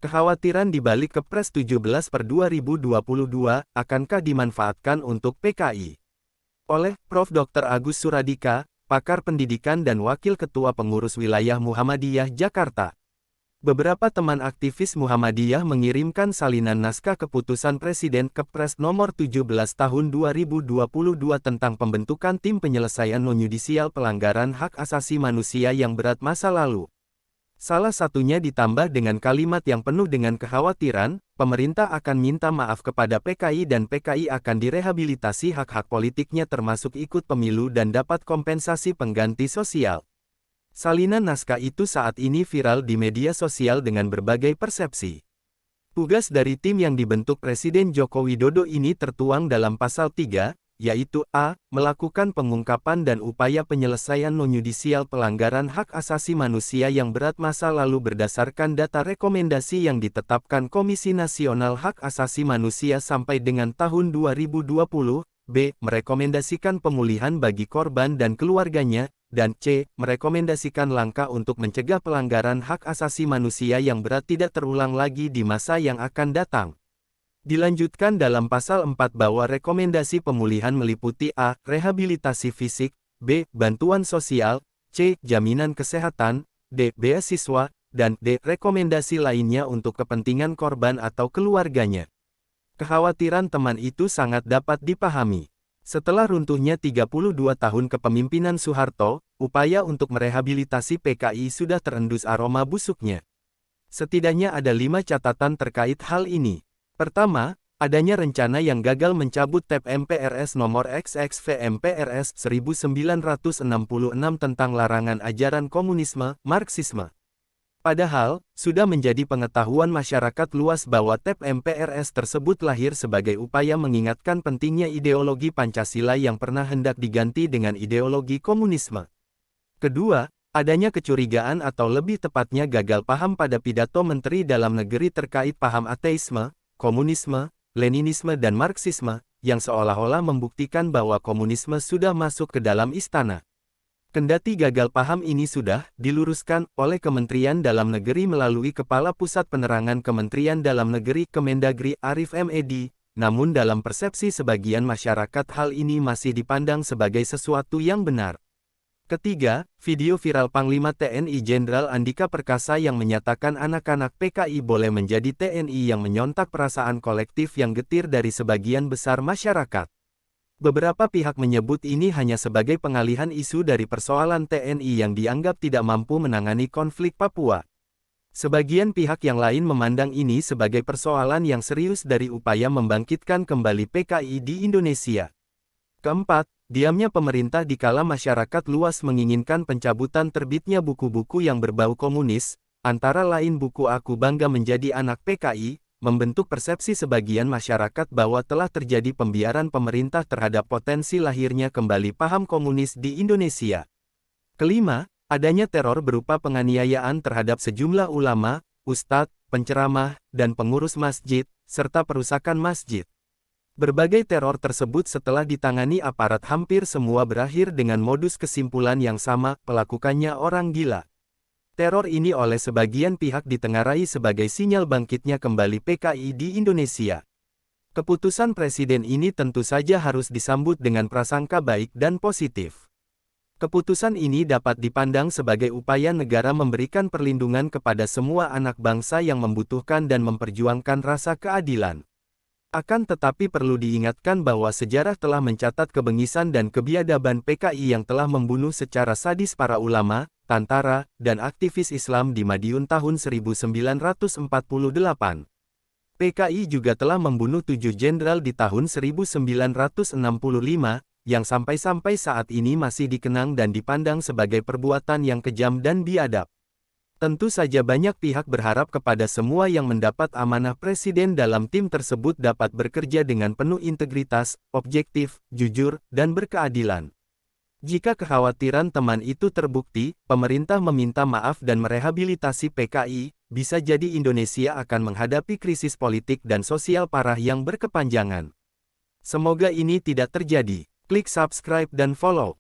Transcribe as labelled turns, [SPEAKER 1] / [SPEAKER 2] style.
[SPEAKER 1] Kekhawatiran di balik Kepres 17/2022 akankah dimanfaatkan untuk PKI? Oleh Prof. Dr. Agus Suradika, pakar pendidikan dan Wakil Ketua Pengurus Wilayah Muhammadiyah Jakarta. Beberapa teman aktivis Muhammadiyah mengirimkan salinan naskah keputusan Presiden Kepres nomor 17 tahun 2022 tentang pembentukan tim penyelesaian non-yudisial pelanggaran hak asasi manusia yang berat masa lalu. Salah satunya ditambah dengan kalimat yang penuh dengan kekhawatiran, pemerintah akan minta maaf kepada PKI dan PKI akan direhabilitasi hak-hak politiknya termasuk ikut pemilu dan dapat kompensasi pengganti sosial. Salinan naskah itu saat ini viral di media sosial dengan berbagai persepsi. Tugas dari tim yang dibentuk Presiden Joko Widodo ini tertuang dalam pasal 3, yaitu a. Melakukan pengungkapan dan upaya penyelesaian non-yudisial pelanggaran hak asasi manusia yang berat masa lalu berdasarkan data rekomendasi yang ditetapkan Komisi Nasional Hak Asasi Manusia sampai dengan tahun 2020, b. Merekomendasikan pemulihan bagi korban dan keluarganya, dan c. Merekomendasikan langkah untuk mencegah pelanggaran hak asasi manusia yang berat tidak terulang lagi di masa yang akan datang. Dilanjutkan dalam pasal 4 bahwa rekomendasi pemulihan meliputi a. Rehabilitasi fisik, b. Bantuan sosial, c. Jaminan kesehatan, d. Beasiswa, dan d. Rekomendasi lainnya untuk kepentingan korban atau keluarganya. Kekhawatiran teman itu sangat dapat dipahami. Setelah runtuhnya 32 tahun kepemimpinan Soeharto, upaya untuk merehabilitasi PKI sudah terendus aroma busuknya. Setidaknya ada 5 catatan terkait hal ini. Pertama, adanya rencana yang gagal mencabut TAP MPRS nomor XXV-MPRS 1966 tentang larangan ajaran komunisme, Marxisme. Padahal, sudah menjadi pengetahuan masyarakat luas bahwa TAP MPRS tersebut lahir sebagai upaya mengingatkan pentingnya ideologi Pancasila yang pernah hendak diganti dengan ideologi komunisme. Kedua, adanya kecurigaan atau lebih tepatnya gagal paham pada pidato Menteri Dalam Negeri terkait paham ateisme, komunisme, Leninisme dan Marxisme, yang seolah-olah membuktikan bahwa komunisme sudah masuk ke dalam istana. Kendati gagal paham ini sudah diluruskan oleh Kementerian Dalam Negeri melalui Kepala Pusat Penerangan Kementerian Dalam Negeri Kemendagri Arif M. Edi, namun dalam persepsi sebagian masyarakat hal ini masih dipandang sebagai sesuatu yang benar. Ketiga, video viral Panglima TNI Jenderal Andika Perkasa yang menyatakan anak-anak PKI boleh menjadi TNI yang menyontak perasaan kolektif yang getir dari sebagian besar masyarakat. Beberapa pihak menyebut ini hanya sebagai pengalihan isu dari persoalan TNI yang dianggap tidak mampu menangani konflik Papua. Sebagian pihak yang lain memandang ini sebagai persoalan yang serius dari upaya membangkitkan kembali PKI di Indonesia. Keempat, diamnya pemerintah dikala masyarakat luas menginginkan pencabutan terbitnya buku-buku yang berbau komunis, antara lain buku Aku Bangga Menjadi Anak PKI, membentuk persepsi sebagian masyarakat bahwa telah terjadi pembiaran pemerintah terhadap potensi lahirnya kembali paham komunis di Indonesia. Kelima, adanya teror berupa penganiayaan terhadap sejumlah ulama, ustadz, penceramah, dan pengurus masjid, serta perusakan masjid. Berbagai teror tersebut setelah ditangani aparat hampir semua berakhir dengan modus kesimpulan yang sama, pelakukannya orang gila. Teror ini oleh sebagian pihak ditengarai sebagai sinyal bangkitnya kembali PKI di Indonesia. Keputusan Presiden ini tentu saja harus disambut dengan prasangka baik dan positif. Keputusan ini dapat dipandang sebagai upaya negara memberikan perlindungan kepada semua anak bangsa yang membutuhkan dan memperjuangkan rasa keadilan. Akan tetapi perlu diingatkan bahwa sejarah telah mencatat kebengisan dan kebiadaban PKI yang telah membunuh secara sadis para ulama, tentara, dan aktivis Islam di Madiun tahun 1948. PKI juga telah membunuh 7 jenderal di tahun 1965, yang sampai-sampai saat ini masih dikenang dan dipandang sebagai perbuatan yang kejam dan biadab. Tentu saja banyak pihak berharap kepada semua yang mendapat amanah Presiden dalam tim tersebut dapat bekerja dengan penuh integritas, objektif, jujur, dan berkeadilan. Jika kekhawatiran teman itu terbukti, pemerintah meminta maaf dan merehabilitasi PKI, bisa jadi Indonesia akan menghadapi krisis politik dan sosial parah yang berkepanjangan. Semoga ini tidak terjadi. Klik subscribe dan follow.